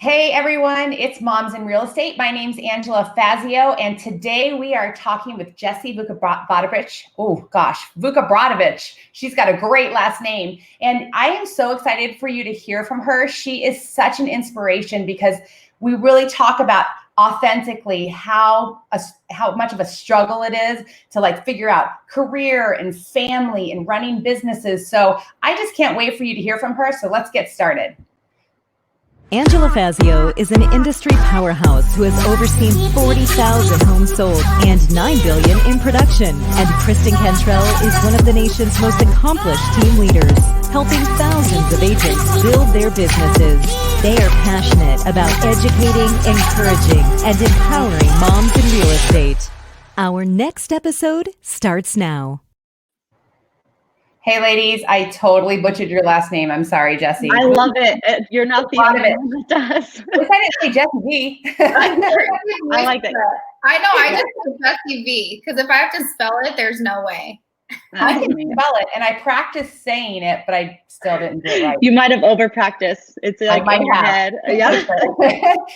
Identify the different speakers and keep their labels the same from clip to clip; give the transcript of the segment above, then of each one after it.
Speaker 1: Hey everyone, it's Moms in Real Estate. My name's Angela Fazio, and today we are talking with Jessie Vukobratovich. Vukobratovich. She's got a great last name, and I am so excited for you to hear from her. She is such an inspiration because we really talk about authentically how much of a struggle it is to figure out career and family and running businesses. So I just can't wait for you to hear from her. So let's get started.
Speaker 2: Angela Fazio is an industry powerhouse who has overseen 40,000 homes sold and $9 billion in production. And Kristen Cantrell is one of the nation's most accomplished team leaders, helping thousands of agents build their businesses. They are passionate about educating, encouraging, and empowering moms in real estate. Our next episode starts now.
Speaker 1: Hey ladies, I totally butchered your last name. I'm sorry, Jessie.
Speaker 3: I love it. You're not the only one that does.
Speaker 1: I didn't say Jessie V.
Speaker 3: I like it.
Speaker 4: I know, I just said Jessie V, because if I have to spell it, there's no way.
Speaker 1: I can spell it, and I practiced saying it, but I still didn't do it right.
Speaker 3: You might have over-practiced. It's like in your head. Yeah.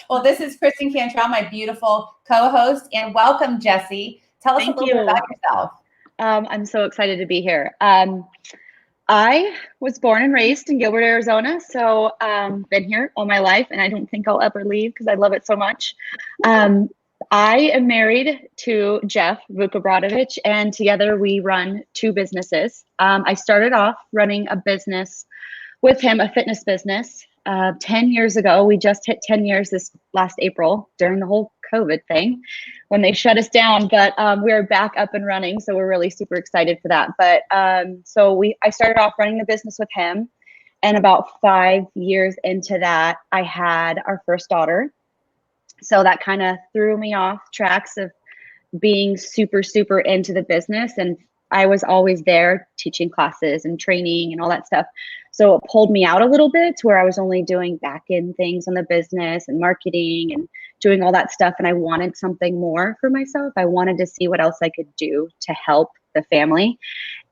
Speaker 1: Well, this is Kristen Cantrell, my beautiful co-host, and welcome, Jessie. Tell us a little bit about yourself.
Speaker 3: I'm so excited to be here. I was born and raised in Gilbert, Arizona, so been here all my life, and I don't think I'll ever leave because I love it so much. I am married to Jeff Vukobratovich, and together we run two businesses. I started off running a business with him, a fitness business, 10 years ago. We just hit 10 years this last April during the whole COVID thing when they shut us down, but we're back up and running. So we're really super excited for that. But I started off running the business with him, and about 5 years into that, I had our first daughter. So that kind of threw me off tracks of being super, super into the business. And I was always there teaching classes and training and all that stuff. So it pulled me out a little bit to where I was only doing back end things on the business and marketing and doing all that stuff. And I wanted something more for myself. I wanted to see what else I could do to help the family.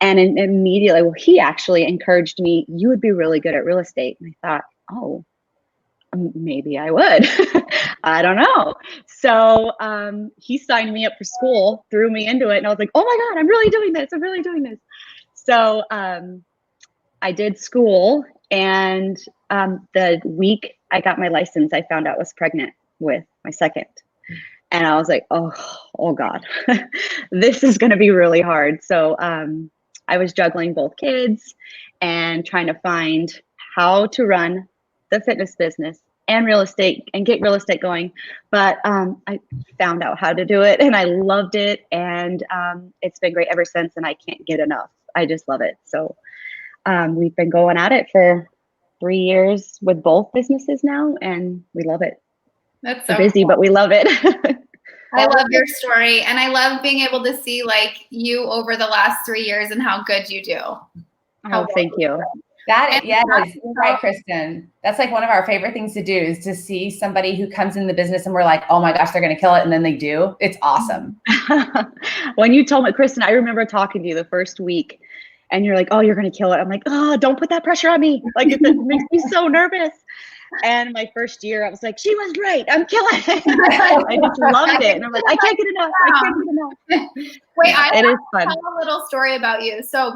Speaker 3: And immediately, well, he actually encouraged me, you would be really good at real estate. And I thought, oh, maybe I would. I don't know. So he signed me up for school, threw me into it. And I was like, oh my God, I'm really doing this. I'm really doing this. So I did school, and the week I got my license, I found out I was pregnant with my second. And I was like, oh God, this is going to be really hard. So I was juggling both kids and trying to find how to run the fitness business and real estate and get real estate going. But I found out how to do it, and I loved it. And it's been great ever since, and I can't get enough. I just love it. So we've been going at it for 3 years with both businesses now, and we love it.
Speaker 4: That's so
Speaker 3: busy,
Speaker 4: cool.
Speaker 3: But we love it.
Speaker 4: I love your story, and I love being able to see you over the last 3 years and how good you do.
Speaker 3: Thank you.
Speaker 1: You're right, Kristen. That's one of our favorite things to do, is to see somebody who comes in the business and we're like, oh my gosh, they're going to kill it. And then they do. It's awesome.
Speaker 3: When you told me, Kristen, I remember talking to you the first week, and you're like, oh, you're going to kill it. I'm like, oh, don't put that pressure on me. It makes me so nervous. And my first year, I was like, she was right. I'm killing it. I just loved it. And I'm like, I can't get enough. I can't get enough.
Speaker 4: Wait, I
Speaker 3: it is fun.
Speaker 4: Tell a little story about you. So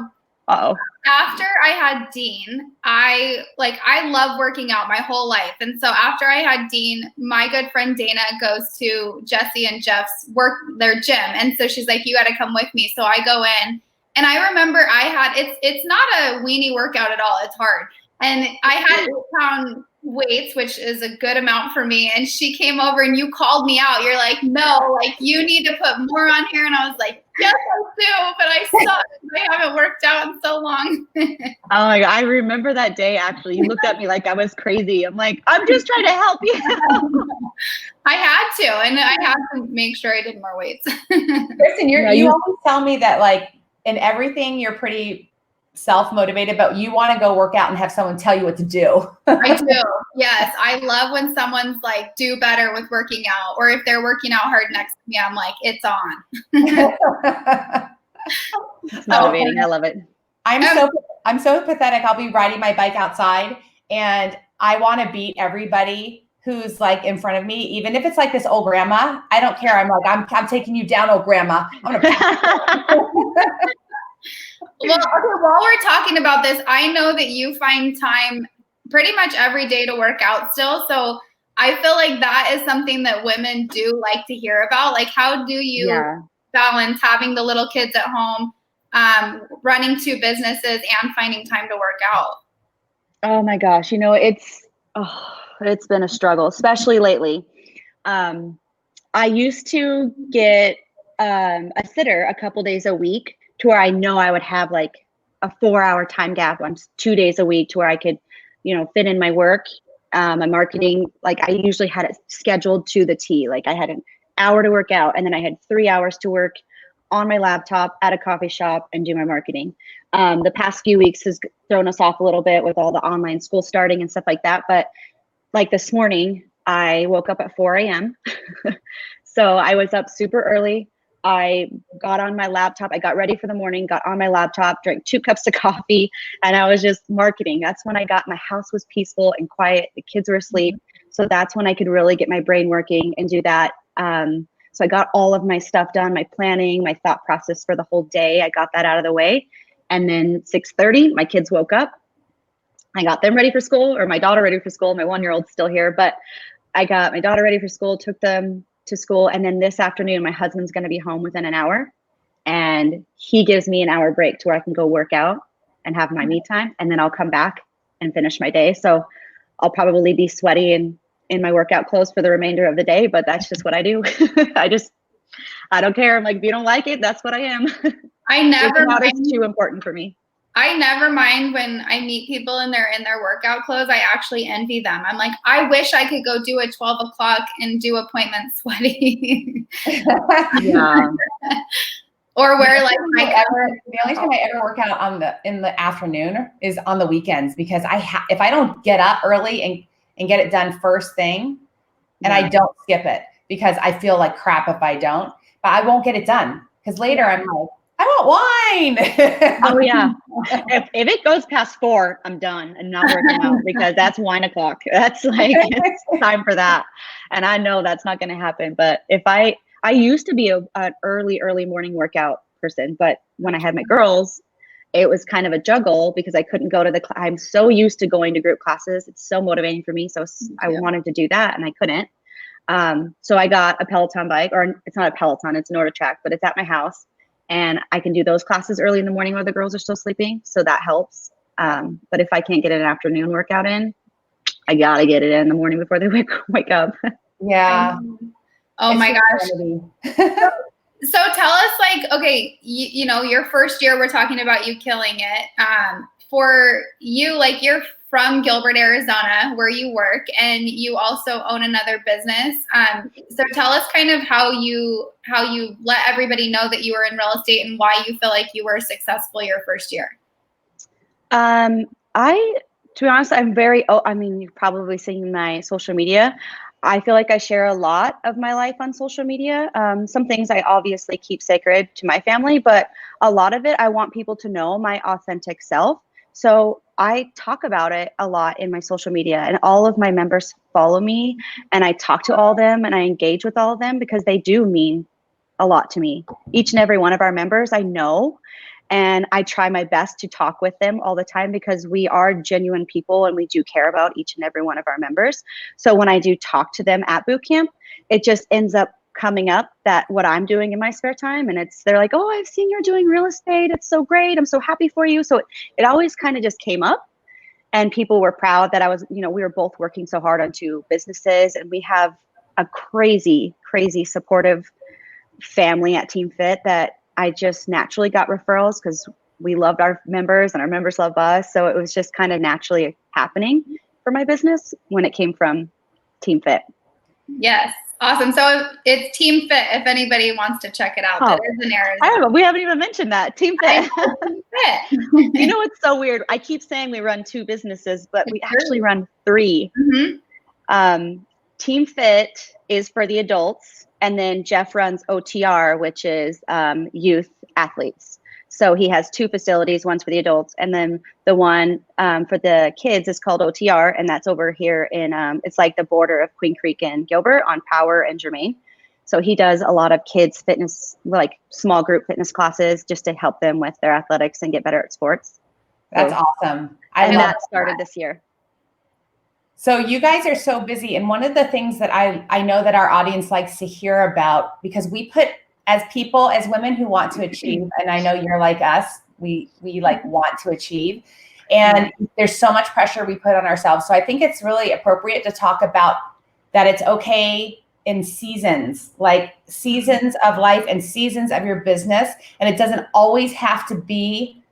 Speaker 3: Uh-oh.
Speaker 4: After I had Dean, I love working out my whole life. And so after I had Dean, my good friend Dana goes to Jessie and Jeff's their gym. And so she's like, you got to come with me. So I go in, and I remember it's not a weenie workout at all. It's hard. And I had 8-pound weights, which is a good amount for me. And she came over and you called me out. You're like, no, you need to put more on here. And I was like, yes, I do, but I suck. I haven't worked out in so long.
Speaker 3: Oh my God, I remember that day, actually. You looked at me like I was crazy. I'm like, I'm just trying to help you.
Speaker 4: I had to, and I had to make sure I did more weights.
Speaker 1: Kristen, you always tell me that in everything you're pretty self-motivated, but you want to go work out and have someone tell you what to do.
Speaker 4: I do. Yes. I love when someone's like, do better with working out, or if they're working out hard next to me, I'm like, it's on.
Speaker 3: It's motivating. I love it.
Speaker 1: I'm so pathetic. I'll be riding my bike outside and I want to beat everybody who's like in front of me, even if it's like this old grandma, I don't care. I'm like, I'm taking you down, old grandma. I'm gonna pass
Speaker 4: Well, okay, while we're talking about this, I know that you find time pretty much every day to work out still. So I feel like that is something that women do like to hear about. Like, how do you balance having the little kids at home, running 2 businesses, and finding time to work out?
Speaker 3: Oh my gosh, it's been a struggle, especially lately. I used to get a sitter a couple days a week to where I know I would have like a 4-hour time gap on 2 days a week to where I could, fit in my work, my marketing. Like I usually had it scheduled to the T. Like I had an hour to work out, and then I had 3 hours to work on my laptop at a coffee shop and do my marketing. The past few weeks has thrown us off a little bit with all the online school starting and stuff like that. But like this morning, I woke up at 4 a.m. So I was up super early. I got on my laptop. I got ready for the morning, got on my laptop, drank 2 cups of coffee, and I was just marketing. That's when my house was peaceful and quiet. The kids were asleep. So that's when I could really get my brain working and do that. So I got all of my stuff done, my planning, my thought process for the whole day. I got that out of the way. And then 6:30, my kids woke up. I got them ready for school, or my daughter ready for school. My 1-year-old's still here, but I got my daughter ready for school, took them to school. And then this afternoon, my husband's going to be home within an hour, and he gives me an hour break to where I can go work out and have my me time. And then I'll come back and finish my day. So I'll probably be sweaty and in my workout clothes for the remainder of the day, but that's just what I do. I don't care. I'm like, if you don't like it, that's what I am. It's too important for me.
Speaker 4: I never mind when I meet people and they're in their workout clothes. I actually envy them. I'm like, I wish I could go do a 12 o'clock and do appointment sweaty.
Speaker 1: Yeah.
Speaker 4: Or where like
Speaker 1: the only time I ever work out in the afternoon is on the weekends, because if I don't get up early and get it done first thing, and I don't skip it because I feel like crap if I don't, but I won't get it done because later I'm like, I want wine.
Speaker 3: Oh yeah. If it goes past 4, I'm done and not working out, because that's wine o'clock. That's like, it's time for that. And I know that's not going to happen. But if I used to be an early morning workout person, but when I had my girls, it was kind of a juggle because I couldn't go to I'm so used to going to group classes. It's so motivating for me. So I wanted to do that and I couldn't. So I got a Peloton bike, or it's not a Peloton, it's an NordicTrack, but it's at my house. And I can do those classes early in the morning while the girls are still sleeping. So that helps. But if I can't get an afternoon workout in, I got to get it in the morning before they wake up.
Speaker 1: Yeah.
Speaker 4: Oh my gosh. So tell us, like, okay, your first year, we're talking about you killing it. For you, like, you're from Gilbert, Arizona, where you work, and you also own another business. So tell us kind of how you let everybody know that you were in real estate and why you feel like you were successful your first year.
Speaker 3: To be honest, you've probably seen my social media. I feel like I share a lot of my life on social media. Some things I obviously keep sacred to my family, but a lot of it, I want people to know my authentic self. So I talk about it a lot in my social media, and all of my members follow me, and I talk to all of them and I engage with all of them because they do mean a lot to me. Each and every one of our members I know, and I try my best to talk with them all the time because we are genuine people and we do care about each and every one of our members. So when I do talk to them at boot camp, it just ends up coming up that what I'm doing in my spare time. And they're like, oh, I've seen you're doing real estate. It's so great. I'm so happy for you. So it always kind of just came up, and people were proud that I was, we were both working so hard on 2 businesses, and we have a crazy, crazy supportive family at Team Fit that I just naturally got referrals because we loved our members and our members love us. So it was just kind of naturally happening for my business when it came from Team Fit.
Speaker 4: Yes. Awesome. So it's Team Fit if anybody wants to check it out. That is in Arizona.
Speaker 3: We haven't even mentioned that. Team Fit.
Speaker 4: Team Fit.
Speaker 3: You know what's so weird? I keep saying we run 2 businesses, but we actually run 3. Mm-hmm. Team Fit is for the adults, and then Jeff runs OTR, which is youth athletes. So he has 2 facilities, one's for the adults, and then the one for the kids is called OTR, and that's over here in, it's like the border of Queen Creek and Gilbert on Power and Germain. So he does a lot of kids fitness, like small group fitness classes, just to help them with their athletics and get better at sports.
Speaker 1: That's awesome.
Speaker 3: And that started this year.
Speaker 1: So you guys are so busy. And one of the things that I know that our audience likes to hear about, because we put, as people, as women who want to achieve, and I know you're like us, we like want to achieve. And there's so much pressure we put on ourselves. So I think it's really appropriate to talk about that it's okay in seasons, like seasons of life and seasons of your business. And it doesn't always have to be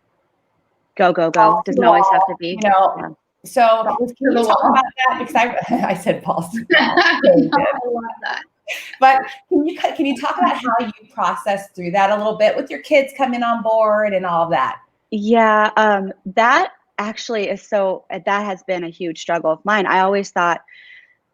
Speaker 3: go. Doesn't always have to be.
Speaker 1: You know, yeah. So can you talk about that? Because I said false.
Speaker 4: I love that.
Speaker 1: But can you talk about how you process through that a little bit with your kids coming on board and all of that?
Speaker 3: Yeah, that actually is that has been a huge struggle of mine. I always thought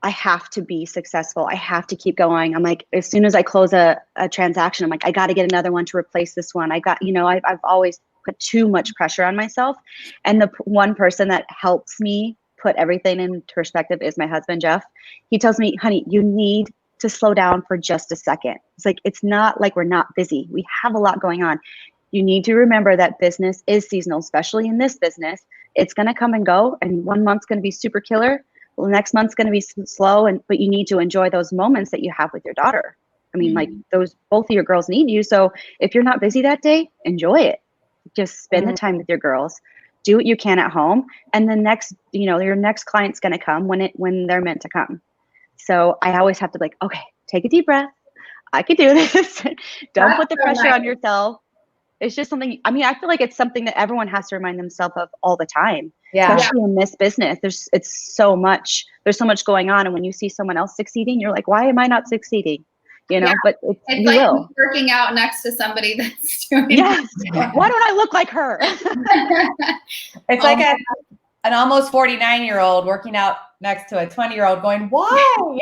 Speaker 3: I have to be successful. I have to keep going. I'm like, as soon as I close a transaction, I'm like, I got to get another one to replace this one. I've always put too much pressure on myself. And the one person that helps me put everything into perspective is my husband, Jeff. He tells me, honey, you need to slow down for just a second. It's like, it's not like we're not busy. We have a lot going on. You need to remember that business is seasonal, especially in this business. It's going to come and go, and 1 month's going to be super killer. Well, the next month's going to be slow, but you need to enjoy those moments that you have with your daughter. I mean, like both of your girls need you. So if you're not busy that day, enjoy it. Just spend the time with your girls. Do what you can at home, and the next, your next client's going to come when they're meant to come. So I always have to be like, okay, take a deep breath. I can do this. Don't put the pressure on yourself. It's just something, I feel like it's something that everyone has to remind themselves of all the time. Yeah. Especially in this business, there's so much going on. And when you see someone else succeeding, you're like, why am I not succeeding? But it's you
Speaker 4: like
Speaker 3: will.
Speaker 4: Working out next to somebody that's doing
Speaker 3: yes. Why don't I look like her?
Speaker 1: It's like an almost 49-year-old working out next to a 20-year-old going, why?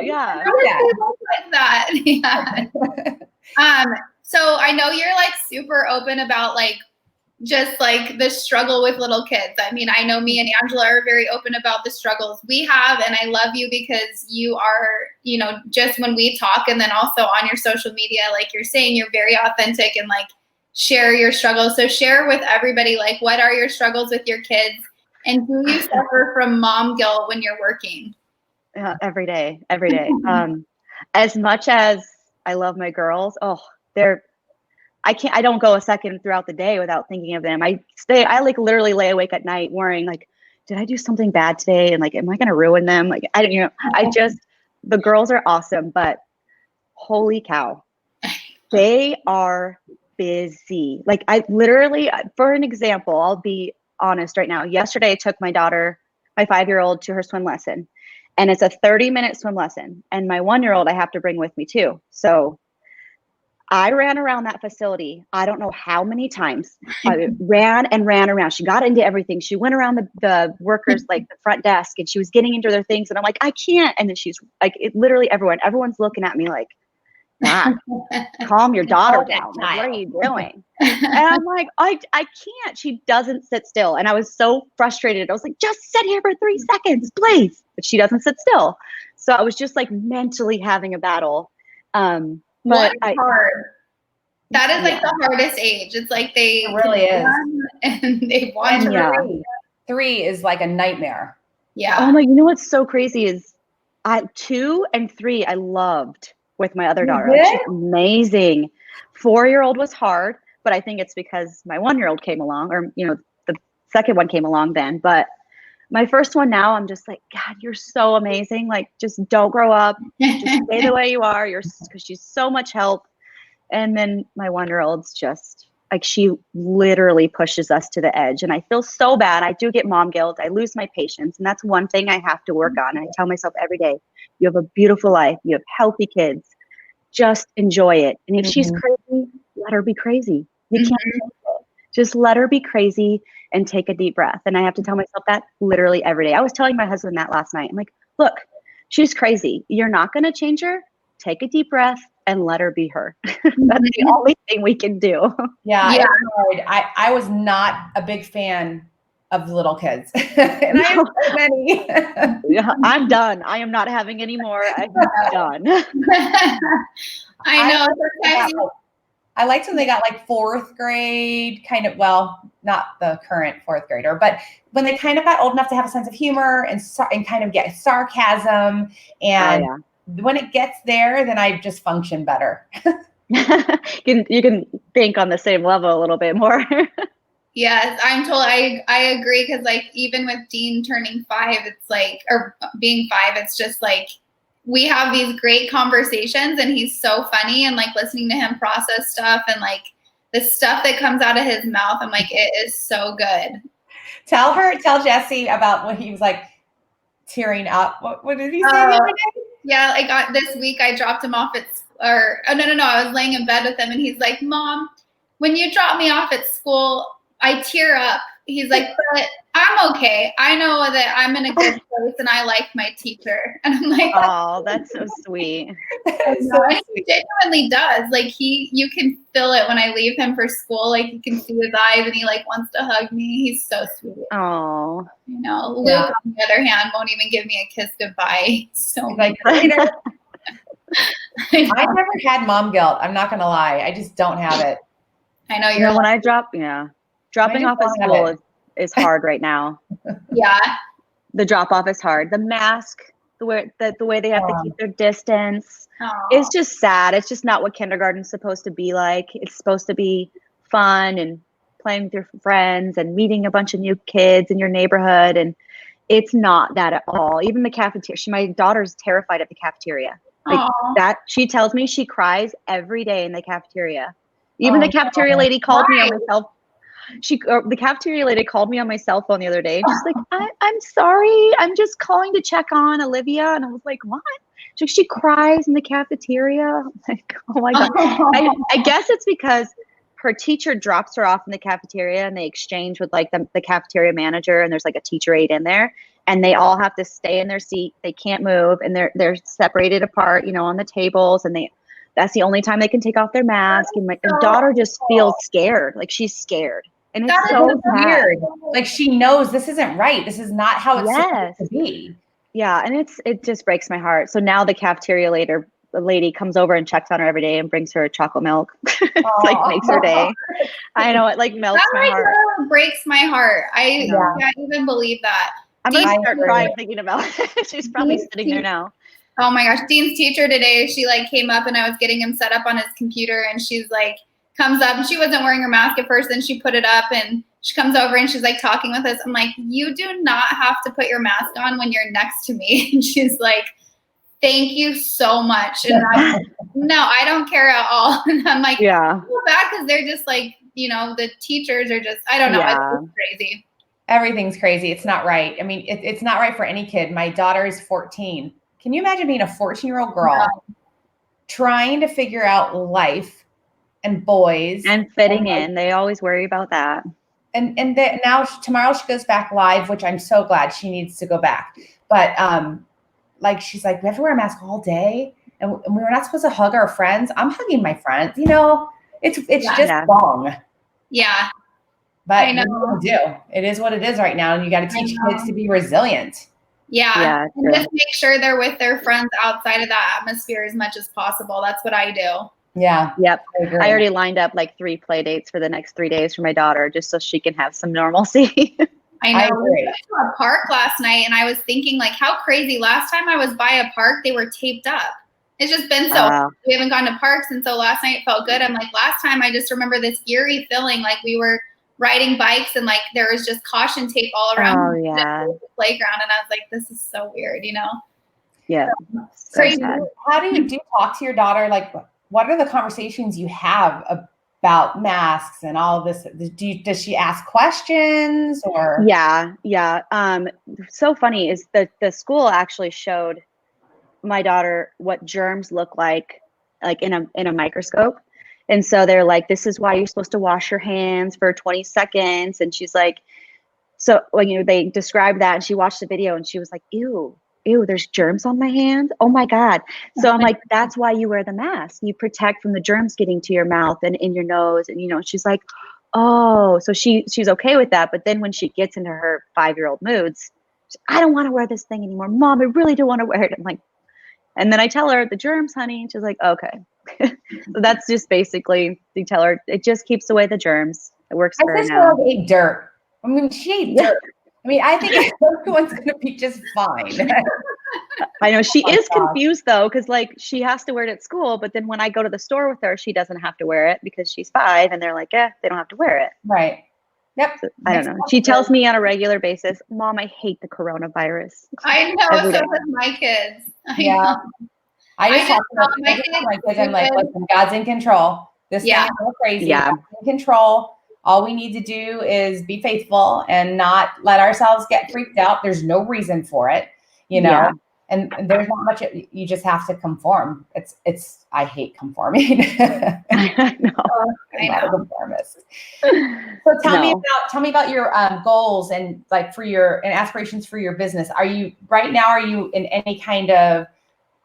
Speaker 3: yeah.
Speaker 4: Like that. Yeah. So I know you're like super open about like just like the struggle with little kids. I mean, I know me and Angela are very open about the struggles we have, and I love you because you are, just when we talk and then also on your social media, like you're saying, you're very authentic and like share your struggles. So share with everybody, like, what are your struggles with your kids, and do you suffer from mom guilt when you're working?
Speaker 3: Every day. As much as I love my girls, I don't go a second throughout the day without thinking of them. I like literally lay awake at night worrying, like, did I do something bad today? And like, am I going to ruin them? Like, the girls are awesome, but holy cow, they are busy. Like I literally, for an example, I'll be honest right now. Yesterday I took my daughter, my 5-year-old, to her swim lesson, and it's a 30-minute swim lesson. And my 1-year-old I have to bring with me too. So I ran around that facility. I don't know how many times. I ran around. She got into everything. She went around the workers, like the front desk, and she was getting into their things. And I'm like, I can't. And then she's like, literally everyone's looking at me like, calm your daughter down. Like, what are you doing? And I'm like, I can't. She doesn't sit still. And I was so frustrated. I was like, just sit here for 3 seconds, please. But she doesn't sit still. So I was just like mentally having a battle. But
Speaker 4: hard. That is like the hardest age. It's like it
Speaker 1: really is.
Speaker 4: And they want to
Speaker 1: run. 3 is like a nightmare.
Speaker 4: Yeah.
Speaker 3: Oh my, you know what's so crazy is 2 and 3 I loved with my other daughter. Like, she's amazing. 4-year-old was hard, but I think it's because my 1-year-old came along, or the second one came along then. But my first one now, I'm just like, God, you're so amazing. Like, just don't grow up. Just stay the way you are. Because she's so much help. And then my 1-year-old's just like, she literally pushes us to the edge. And I feel so bad. I do get mom guilt. I lose my patience. And that's one thing I have to work on. And I tell myself every day, you have a beautiful life. You have healthy kids. Just enjoy it. And if she's crazy, let her be crazy. You can't change it. Just let her be crazy and take a deep breath. And I have to tell myself that literally every day. I was telling my husband that last night. I'm like, look, she's crazy. You're not going to change her. Take a deep breath. and let her be her. That's the only thing we can do.
Speaker 1: Yeah,
Speaker 4: Yeah.
Speaker 1: it's hard. I was not a big fan of little kids, and I have so many.
Speaker 3: Yeah, I'm done. I am not having any more. I'm done.
Speaker 4: I know. Sometimes
Speaker 1: I liked when they got like fourth grade, kind of, well, not the current fourth grader, but when they kind of got old enough to have a sense of humor and kind of get sarcasm. And when it gets there, then I just function better.
Speaker 3: You can think on the same level a little bit more.
Speaker 4: Yes, I agree, because like even with Dean turning 5, it's like, or being 5, it's just like we have these great conversations, and he's so funny, and like listening to him process stuff and like the stuff that comes out of his mouth, I'm like, it is so good.
Speaker 1: Tell Jessie about when he was like tearing up. What did he say the other day?
Speaker 4: Yeah, like this week I dropped him off at, no, I was laying in bed with him, and he's like, Mom, when you drop me off at school, I tear up. He's like, but I'm okay. I know that I'm in a good place and I like my teacher. And I'm like,
Speaker 3: oh, that's so sweet.
Speaker 4: And he genuinely does. Like you can feel it when I leave him for school. Like you can see his eyes and he like wants to hug me. He's so sweet.
Speaker 3: Oh,
Speaker 4: You know, Luke on the other hand won't even give me a kiss goodbye. So
Speaker 1: He's like, later. I've never had mom guilt. I'm not gonna lie. I just don't have it.
Speaker 4: I know
Speaker 3: when I dropping off at school is hard right now.
Speaker 4: Yeah.
Speaker 3: The drop off is hard. The mask, the way they have to keep their distance.
Speaker 4: Aww.
Speaker 3: It's just sad. It's just not what kindergarten's supposed to be like. It's supposed to be fun and playing with your friends and meeting a bunch of new kids in your neighborhood. And it's not that at all. Even the cafeteria. My daughter's terrified of the cafeteria. Like that. She tells me she cries every day in the cafeteria. Even the cafeteria lady called me on my cell. The cafeteria lady called me on my cell phone the other day. And she's like, I'm sorry. I'm just calling to check on Olivia. And I was like, what? She cries in the cafeteria. I'm like, oh my God. I guess it's because her teacher drops her off in the cafeteria and they exchange with like the cafeteria manager, and there's like a teacher aide in there, and they all have to stay in their seat. They can't move, and they're separated apart, on the tables, and that's the only time they can take off their mask. And my daughter just feels scared. Like she's scared. And it's so weird.
Speaker 1: Like she knows this isn't right. This is not how it's supposed to be.
Speaker 3: Yeah. And it just breaks my heart. So now the cafeteria lady comes over and checks on her every day and brings her chocolate milk. Like makes her day. I know, it like melts my heart.
Speaker 4: That breaks my heart. I can't even believe that.
Speaker 3: I'm going to start crying thinking about it. She's probably sitting there now.
Speaker 4: Oh my gosh. Dean's teacher today, she like came up and I was getting him set up on his computer, and she's like, comes up, and she wasn't wearing her mask at first, then she put it up and she comes over and she's like talking with us. I'm like, you do not have to put your mask on when you're next to me. And she's like, thank you so much. And I'm like, no, I don't care at all. And I'm like, yeah, feel bad, because they're just like, the teachers are just, I don't know, it's crazy.
Speaker 1: Everything's crazy. It's not right. I mean, it's not right for any kid. My daughter is 14. Can you imagine being a 14-year-old girl trying to figure out life and boys
Speaker 3: and fitting in? They always worry about that.
Speaker 1: And now tomorrow she goes back live, which I'm so glad. She needs to go back. But like she's like, we have to wear a mask all day, and we were not supposed to hug our friends. I'm hugging my friends. It's just wrong.
Speaker 4: Yeah.
Speaker 1: But I know. It is what it is right now, and you got to teach kids to be resilient.
Speaker 4: Yeah. And just make sure they're with their friends outside of that atmosphere as much as possible. That's what I do.
Speaker 1: Yeah.
Speaker 3: Yep. I already lined up like 3 play dates for the next 3 days for my daughter, just so she can have some normalcy.
Speaker 4: I know. We went to a park last night, and I was thinking, like, how crazy. Last time I was by a park, they were taped up. It's just been we haven't gone to parks, and so last night it felt good. I'm like, last time I just remember this eerie feeling, like we were riding bikes and like there was just caution tape all around the playground, and I was like, this is so weird,
Speaker 3: Yeah.
Speaker 1: So how do you talk to your daughter? Like, what are the conversations you have about masks and all of this? Does she ask questions or?
Speaker 3: Yeah. So funny is that the school actually showed my daughter what germs look like in a microscope. And so they're like, this is why you're supposed to wash your hands for 20 seconds. And she's like, so when they described that, and she watched the video and she was like, ew, ew, there's germs on my hands. Oh my God. So I'm like, that's why you wear the mask. You protect from the germs getting to your mouth and in your nose. And, she's like, oh, so she's okay with that. But then when she gets into her 5-year-old moods, I don't want to wear this thing anymore. Mom, I really do want to wear it. I'm like, and then I tell her the germs, honey. And she's like, okay. So that's just basically, you tell her, it just keeps away the germs. It works for her now.
Speaker 1: Ate dirt. I mean, she ate dirt. I mean, I think everyone's going to be just fine.
Speaker 3: I know she is confused though, because like she has to wear it at school, but then when I go to the store with her, she doesn't have to wear it because she's 5, and they're like, they don't have to wear it.
Speaker 1: Right. Yep.
Speaker 3: So, I don't know. She tells me on a regular basis, Mom, I hate the coronavirus.
Speaker 4: I know. So with my kids.
Speaker 1: I just have to my kids. I'm like, listen, God's in control. This thing is so crazy. Yeah. God's in control. All we need to do is be faithful and not let ourselves get freaked out. There's no reason for it, and there's not much, you just have to conform. I hate conforming.
Speaker 3: I know.
Speaker 1: I'm not a conformist. So tell me about your goals and like and aspirations for your business. Are you in any kind of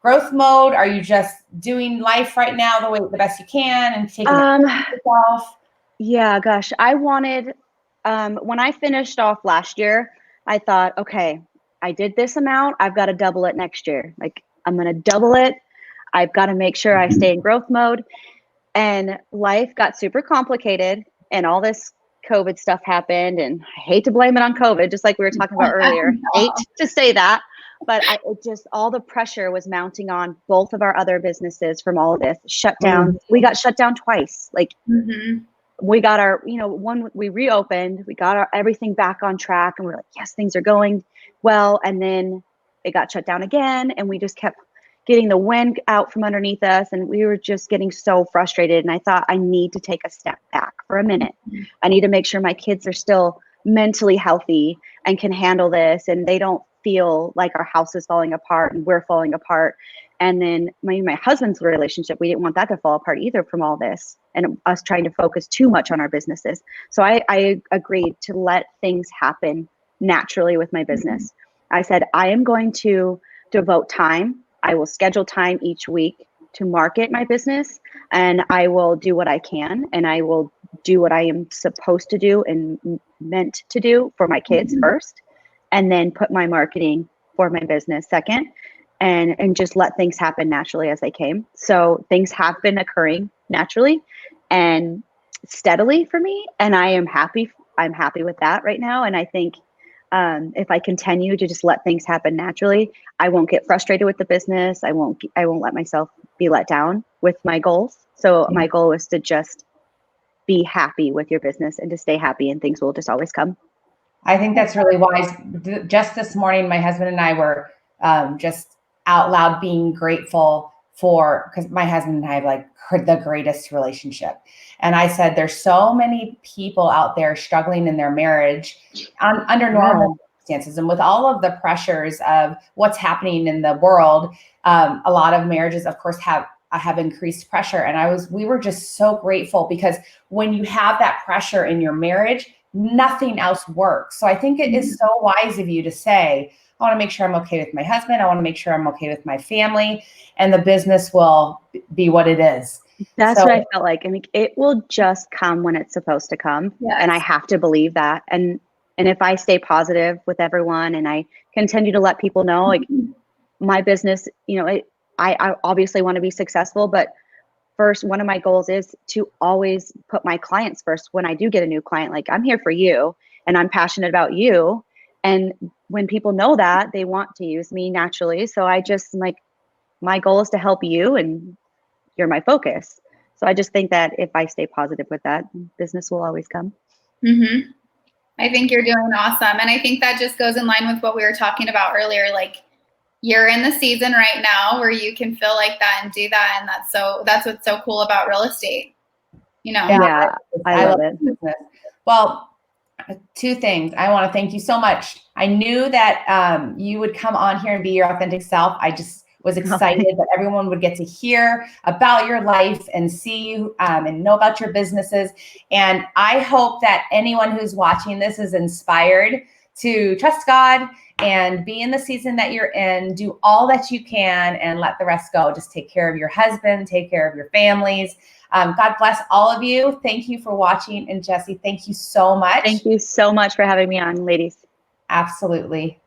Speaker 1: growth mode? Are you just doing life right now the best you can and taking care of yourself?
Speaker 3: Yeah, gosh, I wanted, when I finished off last year, I thought, okay, I did this amount. I've got to double it next year. Like, I'm going to double it. I've got to make sure I stay in growth mode. And life got super complicated and all this COVID stuff happened. And I hate to blame it on COVID, just like we were talking about earlier. Hate to say that, but all the pressure was mounting on both of our other businesses from all of this shutdown. We got shut down twice. Like, we got our, one, we reopened, we got everything back on track, and we're like, yes, things are going well. And then it got shut down again, and we just kept getting the wind out from underneath us, and we were just getting so frustrated. And I thought, I need to take a step back for a minute. I need to make sure my kids are still mentally healthy and can handle this, and they don't feel like our house is falling apart and we're falling apart. And then my husband's relationship, we didn't want that to fall apart either from all this and us trying to focus too much on our businesses. So I agreed to let things happen naturally with my business. I said, I am going to devote time. I will schedule time each week to market my business, and I will do what I can, and I will do what I am supposed to do and meant to do for my kids first, and then put my marketing for my business second. And just let things happen naturally as they came. So things have been occurring naturally and steadily for me. And I am happy. I'm happy with that right now. And I think if I continue to just let things happen naturally, I won't get frustrated with the business. I won't let myself be let down with my goals. So my goal is to just be happy with your business and to stay happy, and things will just always come.
Speaker 1: I think that's really wise. Just this morning, my husband and I were just out loud being grateful because my husband and I have like the greatest relationship. And I said, there's so many people out there struggling in their marriage under normal circumstances. And with all of the pressures of what's happening in the world, a lot of marriages, of course, have increased pressure. And we were just so grateful, because when you have that pressure in your marriage, nothing else works. So I think it is so wise of you to say, I want to make sure I'm okay with my husband. I want to make sure I'm okay with my family, and the business will be what it is.
Speaker 3: That's what I felt like. I mean, it will just come when it's supposed to come. Yes. And I have to believe that. And if I stay positive with everyone and I continue to let people know, like my business, I obviously want to be successful, but first, one of my goals is to always put my clients first. When I do get a new client, like, I'm here for you and I'm passionate about you. And when people know that, they want to use me naturally. So I just my goal is to help you, and you're my focus. So I just think that if I stay positive with that, business will always come.
Speaker 4: I think you're doing awesome. And I think that just goes in line with what we were talking about earlier. Like, you're in the season right now where you can feel like that and do that. And that's what's so cool about real estate.
Speaker 3: Yeah, I love it.
Speaker 1: Well, 2 things. I want to thank you so much. I knew that you would come on here and be your authentic self. I just was excited that everyone would get to hear about your life and see you and know about your businesses. And I hope that anyone who's watching this is inspired to trust God and be in the season that you're in, do all that you can and let the rest go. Just take care of your husband, take care of your families. God bless all of you. Thank you for watching. And Jessie, thank you so much.
Speaker 3: Thank you so much for having me on, ladies.
Speaker 1: Absolutely.